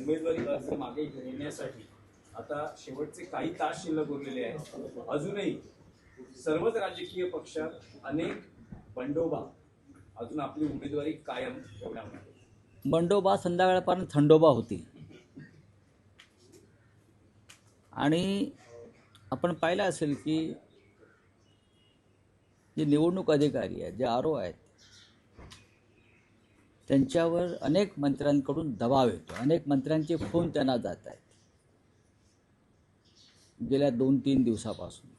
उमेदवारी अर्ज मागे घेण्यासाठी आता शेवटचे काही तास शिल्लक उरलेले आहेत. अजूनही सर्वच राजकीय पक्षात अनेक बंडोबा अजून आपली उमेदवारी कायम ठेवण्यामध्ये. बंडोबा संध्याकाळपर्यंत थंडोबा होती. आणि आपण पाहिलं असेल की जे निवडणूक अधिकारी आहेत, जे आरओ आहेत, त्यांच्यावर अनेक मंत्र्यांकडून दबाव येतो. अनेक मंत्र्यांचे फोन त्यांना जात आहेत गेल्या 2-3 दिवसापासून.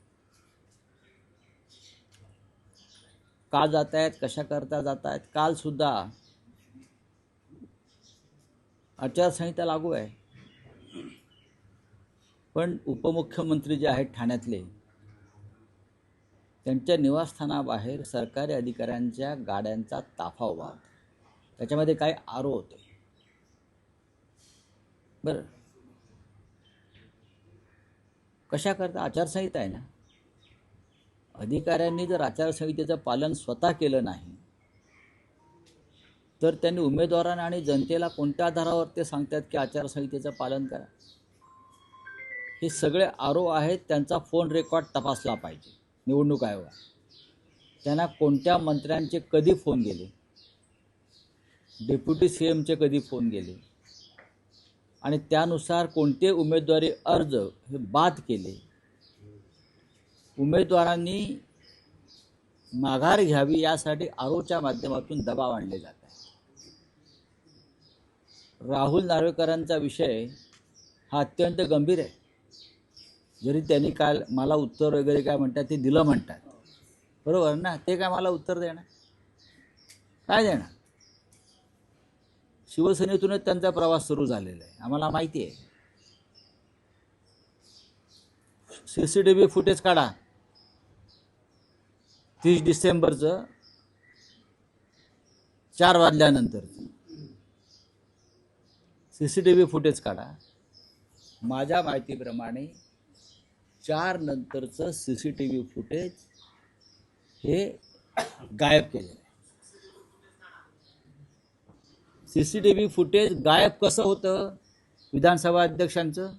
का जात आहेत, कशा करता जात आहेत. काल सुद्धा आचारसंहिता लागू आहे, पण उपमुख्यमंत्री जे आहेत ठाण्यातले, त्यांच्या निवासस्थानाबाहेर सरकारी अधिकाऱ्यांच्या गाड्यांचा ताफा उभा होता. त्याच्यामध्ये काही आरो होते. बरं, कशा करता? आचारसंहिता आहे ना. अधिकाऱ्यांनी जर आचारसंहितेचं पालन स्वतः केलं नाही तर त्यांनी उमेदवारांना आणि जनतेला कोणत्या आधारावर ते सांगतात की आचारसंहितेचं पालन करा? हे सगळे आरो आहेत, त्यांचा फोन रेकॉर्ड तपासला पाहिजे निवडणूक आयोगात. त्यांना कोणत्या मंत्र्यांचे कधी फोन गेले, डेप्युटी CMचे कधी फोन गेले, आणि त्यानुसार कोणते उमेदवारी अर्ज हे बाद केले. उमेदवारांनी माघार घ्यावी यासाठी आरोच्या माध्यमातून दबाव आणले जात आहे. राहुल नार्वेकरांचा विषय हा अत्यंत गंभीर आहे. जरी त्यांनी काल मला उत्तर वगैरे काय म्हणतात ते दिलं म्हणतात, बरोबर ना. ते काय मला उत्तर देणार, काय देणार? शिवसेनेतूनच त्यांचा प्रवास सुरू झालेला आहे, आम्हाला माहिती आहे. CCTV फुटेज काढा 30 डिसेंबरचं 4 वाजल्यानंतर CCTV फुटेज काढा. माझ्या माहितीप्रमाणे 4 नंतरचं CCTV फुटेज हे गायब केलेलं आहे. CCTV फुटेज गायब कसं होतं? विधानसभा अध्यक्षांचं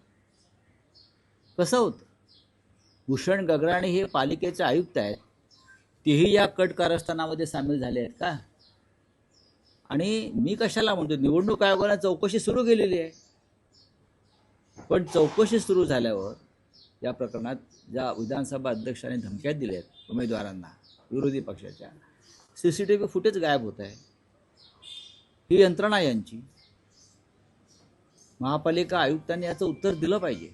कसं होतं? भूषण गगराणी हे पालिकेचे आयुक्त आहेत, तेही या कट कारस्थानामध्ये सामील झाले आहेत का? आणि मी कशाला म्हणतो, निवडणूक आयोगाने चौकशी सुरू केलेली आहे. पण चौकशी सुरू झाल्यावर या प्रकरणात ज्या विधानसभा अध्यक्षांनी धमक्या दिल्या आहेत उमेदवारांना विरोधी पक्षाच्या, CCTV फुटेज गायब होत आहे. ही यंत्रणा यांची. महापालिका आयुक्तांनी याचं उत्तर दिलं पाहिजे.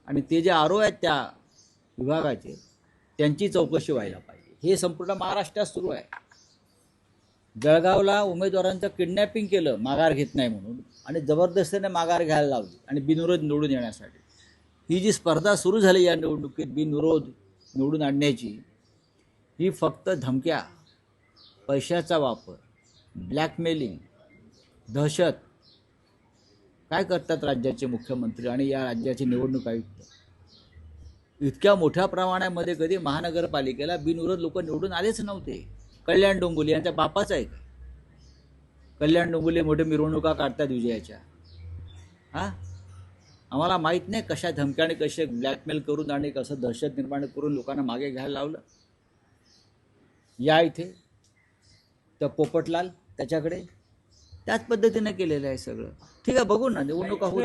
आणि ते जे आरो आहेत त्या विभागाचे, त्यांची चौकशी व्हायला पाहिजे. हे संपूर्ण महाराष्ट्रात सुरू आहे. जळगावला उमेदवारांचं किडनॅपिंग केलं माघार घेत नाही म्हणून, आणि जबरदस्तीने माघार घ्यायला लावली आणि बिनविरोध निवडून येण्यासाठी. ही जी स्पर्धा सुरू झाली या निवडणुकीत बिनविरोध निवडून आणण्याची, ही फक्त धमक्या, पैशाचा वापर, ब्लॅकमेलिंग, दहशत काय करतात राज्याचे मुख्यमंत्री आणि या राज्याचे निवडणूक आयुक्त. इतक्या मोठ्या प्रमाणामध्ये कधी महानगरपालिकेला बिनविरोध लोक निवडून आलेच नव्हते. कल्याण डोंबिवली यांच्या बापाच आहे. कल्याण डोंबिवली मोठे मिरवणुका काढतात विजयाच्या. आम्हाला माहीत नाही कशा धमक्याने, कसे ब्लॅकमेल करून आणि कसं दहशत निर्माण करून लोकांना मागे घ्यायला लावलं. या इथे तर पोपटलाल त्याच्याकडे त्याच पद्धतीने केलेलं आहे सगळं. ठीक आहे, बघू ना निवडणुका होत.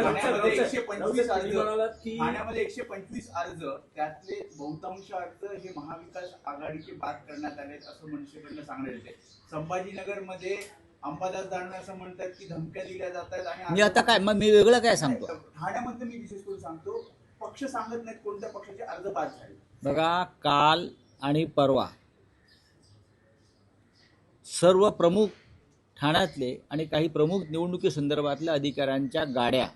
ठाण्यामध्ये 125 अर्ज, त्यातले बहुतांश अर्ज हे महाविकास आघाडीचे बाद करण्यात आले असं मनसेकडनं सांगण्यात येते. संभाजीनगरमध्ये अंबादास दानवे असं म्हणतात की धमक्या दिल्या जातात. आणि मी आता काय, मग मी वेगळं काय सांगतो? ठाण्यामध्ये मी विशेष करून सांगतो, पक्ष सांगत नाहीत कोणत्या पक्षाचे अर्ज बाद झाले. बघा, काल आणि परवा सर्व प्रमुख ठाण्यातले आणि काही प्रमुख निवडणुकी संदर्भातल्या अधिकाऱ्यांच्या गाड्या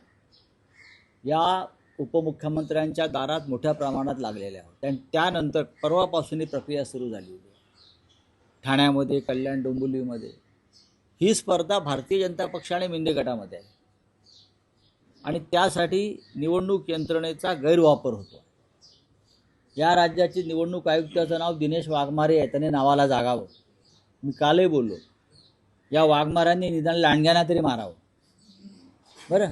या उपमुख्यमंत्र्यांच्या दारात मोठ्या प्रमाणात लागलेल्या होत्या. त्यानंतर परवापासून ही प्रक्रिया सुरू झाली होती. ठाण्यामध्ये, कल्याण डोंबिवलीमध्ये ही स्पर्धा भारतीय जनता पक्ष आणि मिंदे गटामध्ये आहे. आणि त्यासाठी निवडणूक यंत्रणेचा गैरवापर होतो. या राज्याचे निवडणूक आयुक्ताचं नाव दिनेश वाघमारे आहे. त्याने नावाला जागावं. मी कालही बोललो, या वाघमारांनी निदान लांडग्यांना तरी मारावं. बरं,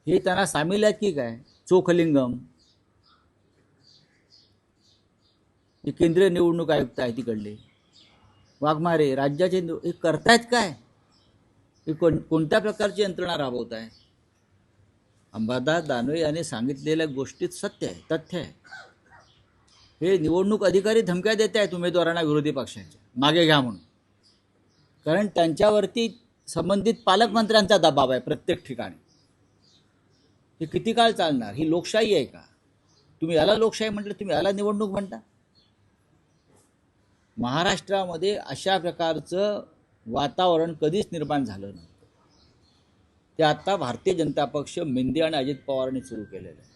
हे त्यांना सामील आहेत की काय? चोखलिंगम हे केंद्रीय निवडणूक आयुक्त आहे तिकडले, वाघमारे राज्याचे हे करतायत काय? हे कोणत्या प्रकारची यंत्रणा राबवत आहे? अंबादास दानवे यांनी सांगितलेल्या गोष्टीत सत्य आहे, तथ्य आहे. हे निवडणूक अधिकारी धमक्या देत आहेत उमेदवारांना विरोधी पक्षांच्या, मागे घ्या म्हणून. कारण त्यांच्यावरती संबंधित पालकमंत्र्यांचा दबाव आहे प्रत्येक ठिकाणी. हे किती काळ चालणार? ही लोकशाही आहे का? तुम्ही याला लोकशाही म्हटलं, तुम्ही याला निवडणूक म्हणता? महाराष्ट्रामध्ये अशा प्रकारचं वातावरण कधीच निर्माण झालं नव्हतं. ते आता भारतीय जनता पक्ष, मेंदी आणि अजित पवारांनी सुरू केलेलं आहे.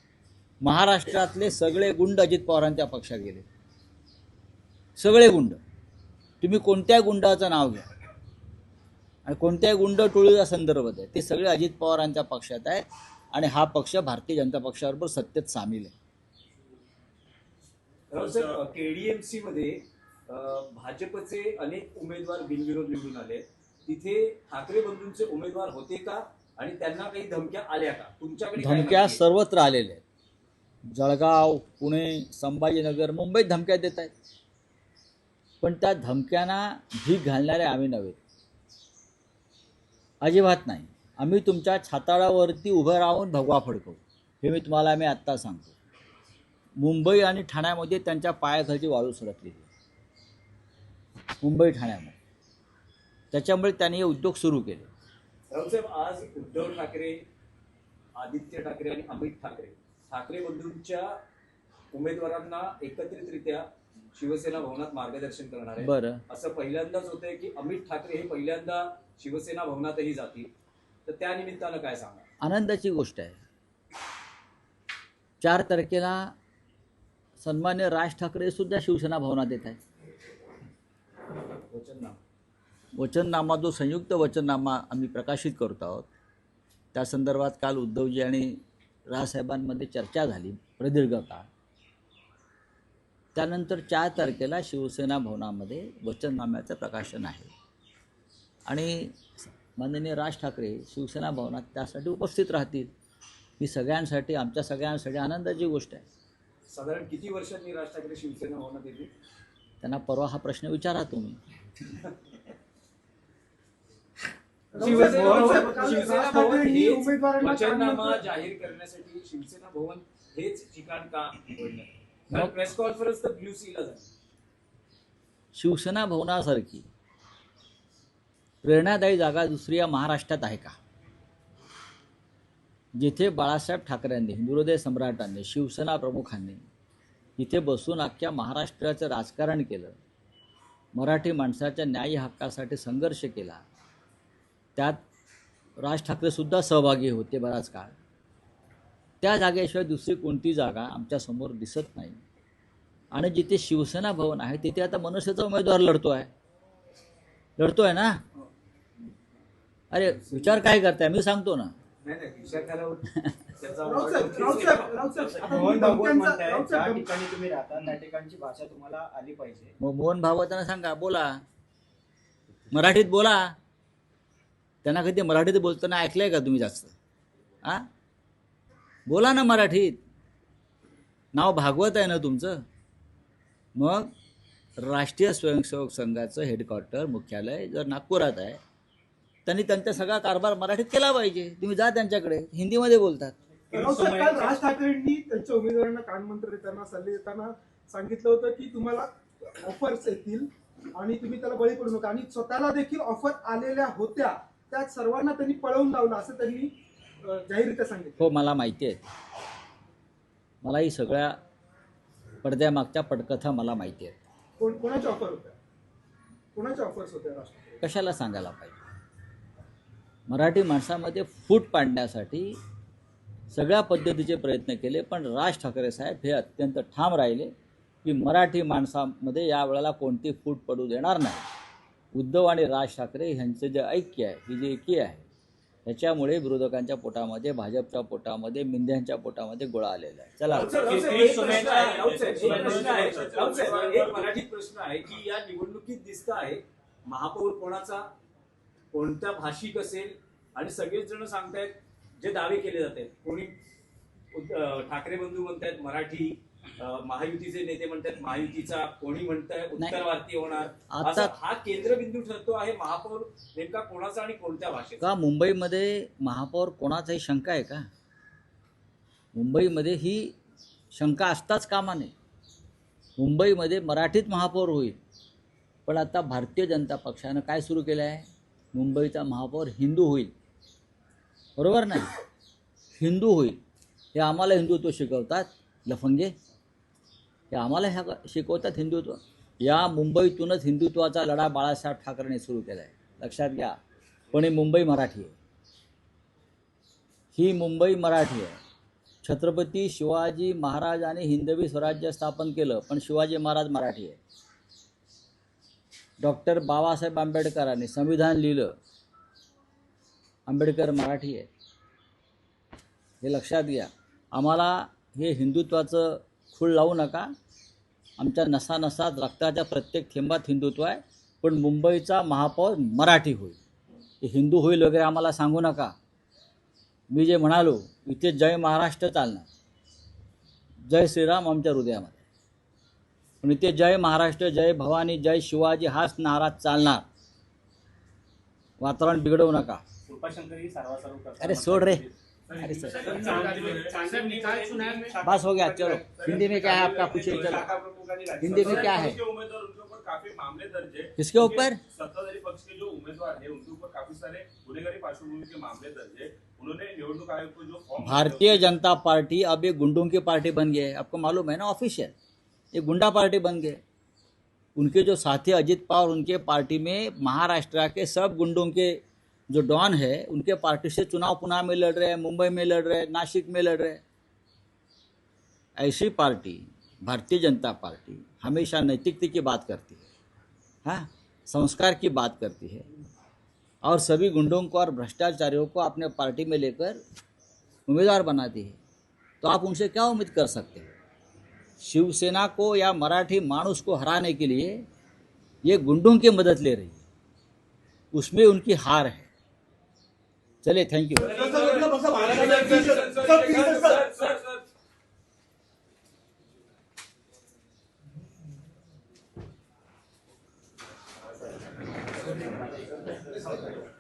महाराष्ट्रातले सगळे गुंड अजित पवारांच्या पक्षात गेले, सगळे गुंड. तुम्ही कोणत्या गुंडाचं नाव घ्या आणि कोणत्या गुंड टोळीचा संदर्भ आहे, ते सगळे अजित पवारांच्या पक्षात आहेत आणि हा पक्ष भारतीय जनता पक्षाबरोबर सत्तेत सामील आहे. सर, केडीएमसी मध्ये भाजपचे अनेक उमेदवार बिनविरोध निवडून आले. तिथे ठाकरे बंधूंचे उमेदवार होते का आणि त्यांना काही धमक्या आल्या का? तुमच्याकडे काय धमक्या माहिती आहे? सर्वत्र आलेल्या आहेत. जळगाव, पुणे, संभाजीनगर, मुंबईत धमक्या देत आहेत. पण त्या धमक्यांना भीक घालणारे आम्ही नव्हे, अजिबात नाही. आम्ही तुमच्या छाताडावरती उभं राहून भगवा फडकवू, हे मी आत्ता सांगतो. मुंबई आणि ठाण्यामध्ये त्यांच्या पायाखालची वाळू सरकलेली आहे, मुंबई ठाण्यामध्ये. त्याच्यामुळे त्यांनी हे उद्योग सुरू केले. राऊतसाहेब, आज उद्धव ठाकरे, आदित्य ठाकरे आणि अमित ठाकरे बंधूंच्या उमेदवारांना एकत्रितरित्या शिवसेना भवनात मार्गदर्शन करणार आहे. बरं, असं पहिल्यांदाच होतंय की अमित ठाकरे हे पहिल्यांदा शिवसेना भवनातही जातील. तर त्या निमित्तानं काय सांगा? आनंदाची गोष्ट आहे. 4 तारखेला सन्मान्य राज ठाकरे सुद्धा शिवसेना भवनात येत आहेत. वचननामा, जो संयुक्त वचननामा आम्ही प्रकाशित करतो आहोत, त्या संदर्भात काल उद्धवजी आणि राजसाहेबांमध्ये चर्चा झाली प्रदीर्घ काळ. त्यानंतर 4 तारखेला शिवसेना भवनामध्ये वचननाम्याचं प्रकाशन आहे आणि माननीय राज ठाकरे शिवसेना भवनात त्यासाठी उपस्थित राहतील. ही सगळ्यांसाठी, आमच्या सगळ्यांसाठी आनंदाची गोष्ट आहे. साधारण किती वर्षांनी राज ठाकरे शिवसेना भवनात येतील? त्यांना परवा हा प्रश्न विचारा तुम्ही. शिवसेना भवन हेच वचननामा जाहीर करण्यासाठी शिवसेना भवन हेच ठिकाण का निवडलं? प्रेस कॉन्फरन्स तर ब्ल्यू सीला झाली. शिवसेना भवनासारखी प्रेरणादायी जागा दुसरी या महाराष्ट्रात आहे का? जिथे बाळासाहेब ठाकरेंनी, हिंदुहृदय सम्राटांनी, शिवसेना प्रमुखांनी इथे बसून अख्ख्या महाराष्ट्राचं राजकारण केलं, मराठी माणसाच्या न्याय हक्कासाठी संघर्ष केला, त्यात राज ठाकरेसुद्धा सहभागी होते बराच काळ. त्या जागेशिवाय दुसरी कोणती जागा आमच्यासमोर दिसत नाही. आणि जिथे शिवसेना भवन आहे तिथे आता मनसेचा उमेदवार लढतोय ना. अरे विचार काय करताय, मी सांगतो ना. मोहन भागवत म्हणताय ज्या ठिकाणी तुम्ही राहता त्या ठिकाणची भाषा तुम्हाला आली पाहिजे. मग मोहन भागवतांना सांगा, बोला मराठीत बोला. त्यांना कधी मराठीत बोलताना ऐकलंय का तुम्ही जास्त? आ बोला ना मराठीत. नाव भागवत आहे ना तुमचं. मग राष्ट्रीय स्वयंसेवक संघाचं हेडक्वार्टर, मुख्यालय जर नागपुरात आहे, त्यांनी त्यांचा सगळा कारभार मराठीत केला पाहिजे. तुम्ही जा त्यांच्याकडे, हिंदीमध्ये बोलतात. राज ठाकरेंनी त्यांच्या उमेदवारांना कानमंत्र देताना, सल्ले देताना सांगितलं होतं की तुम्हाला ऑफर्स येतील आणि तुम्ही त्याला बळी पडू नका. आणि स्वतःला देखील ऑफर आलेल्या होत्या, त्या सर्वांना त्यांनी पळवून लावलं असं त्यांनी जाहीररित्या सांगितलं. हो, मला माहिती आहे. मला ही सगळ्या पडद्यामागच्या पटकथा मला माहिती आहेत. कोणाच्या ऑफर होत्या, कोणाच्या ऑफर्स होत्या राज ठाकरे? कशाला सांगायला पाहिजे? मराठी माणसामध्ये फूट पाडण्यासाठी सगळ्या पद्धतीचे प्रयत्न केले, पण राज ठाकरे साहेब हे अत्यंत ठाम राहिले की मराठी माणसामध्ये यावेळेला कोणती फूट पडू देणार नाही. उद्धव आणि राज ठाकरे यांचं जे ऐक्य आहे, ही जी एकी आहे, त्याच्यामुळे विरोधकांच्या पोटामध्ये, भाजपच्या पोटामध्ये, मिंद्यांच्या पोटामध्ये गोळा आलेला आहे. चला, एक मराठीत प्रश्न आहे की या निवडणुकीत दिसत आहे महापौर कोणाचा, कोणत्या भाषिक असेल, आणि सगळेच जण सांगतायत जे दावे केले जात आहेत, कोणी ठाकरे बंधू म्हणतायत मराठी, महायुतीचे नेते म्हणतात महायुतीचा, कोणी म्हणताय उत्तर भारतीय होणार, आता- असा हा केंद्रबिंदू ठरतो आहे महापौर नेमका कोणाचा आणि कोणत्या भाषेचा? का मुंबईमध्ये महापौर कोणाचाही शंका आहे का? मुंबईमध्ये ही शंका असताच कामा नये. मुंबईमध्ये मराठीत महापौर होईल. पण आता भारतीय जनता पक्षानं काय सुरू केलं आहे? मुंबईचा महापौर हिंदू होईल. बरोबर नाही? हिंदू होईल. हे आम्हाला हिंदुत्व शिकवतात लफंगे, हे आम्हाला ह्या शिकवतात हिंदुत्व. या मुंबईतूनच हिंदुत्वाचा लढा बाळासाहेब ठाकरेंनी सुरू केला आहे, लक्षात घ्या. पण ही मुंबई मराठी आहे. ही मुंबई मराठी आहे. छत्रपती शिवाजी महाराजांनी हिंदवी स्वराज्य स्थापन केलं, पण शिवाजी महाराज मराठी आहे. डॉक्टर बाबासाहेब आंबेडकरांनी संविधान लिहिलं, आंबेडकर मराठी आहे. हे लक्षात घ्या. आम्हाला हे हिंदुत्वाचं खूळ लावू नका. आमच्या नसानसात रक्ताच्या प्रत्येक थेंबात हिंदुत्व आहे. पण मुंबईचा महापौर मराठी होईल, हे हिंदू होईल वगैरे आम्हाला सांगू नका. मी जे म्हणालो, इथे जय महाराष्ट्र चालणार, जय श्रीराम आमच्या हृदयामध्ये. पण इथे जय महाराष्ट्र, जय भवानी, जय शिवाजी हाच नारा चालणार. वातावरण बिघडवू नका. कृपाशंकरी सर्वासर्व करतात. अरे सोड रे. अरे सर, बस हो गया, चलो. हिंदी में क्या है आपका, पूछिए. चलो, हिंदी में क्या है? उम्मीदवार उनके ऊपर काफी मामले दर्ज है. किसके ऊपर? सत्ताधारी पक्ष के जो उम्मीदवार है उनके ऊपर काफी सारे गुनेगारी पार्श्वभूमि के मामले दर्ज है. उन्होंने नियोजक आयोग को जो फॉर्म भारतीय जनता पार्टी अब एक गुंडों की पार्टी बन गई है. आपको मालूम है ना, ऑफिशियल ये गुंडा पार्टी बन गए. उनके जो साथी अजित पवार, उनके पार्टी में महाराष्ट्र के सब गुंडों के जो डॉन है, उनके पार्टी से चुनाव पुणे में लड़ रहे हैं, मुंबई में लड़ रहे हैं, नासिक में लड़ रहे हैं. ऐसी पार्टी भारतीय जनता पार्टी हमेशा नैतिकता की बात करती है, हाँ, संस्कार की बात करती है, और सभी गुंडों को और भ्रष्टाचारियों को अपने पार्टी में लेकर उम्मीदवार बनाती है. तो आप उनसे क्या उम्मीद कर सकते हैं? शिवसेना को या मराठी मानुस को हराने के लिए ये गुंडों की मदद ले रही है, उसमें उनकी हार है. चलिए, थैंक यू. सर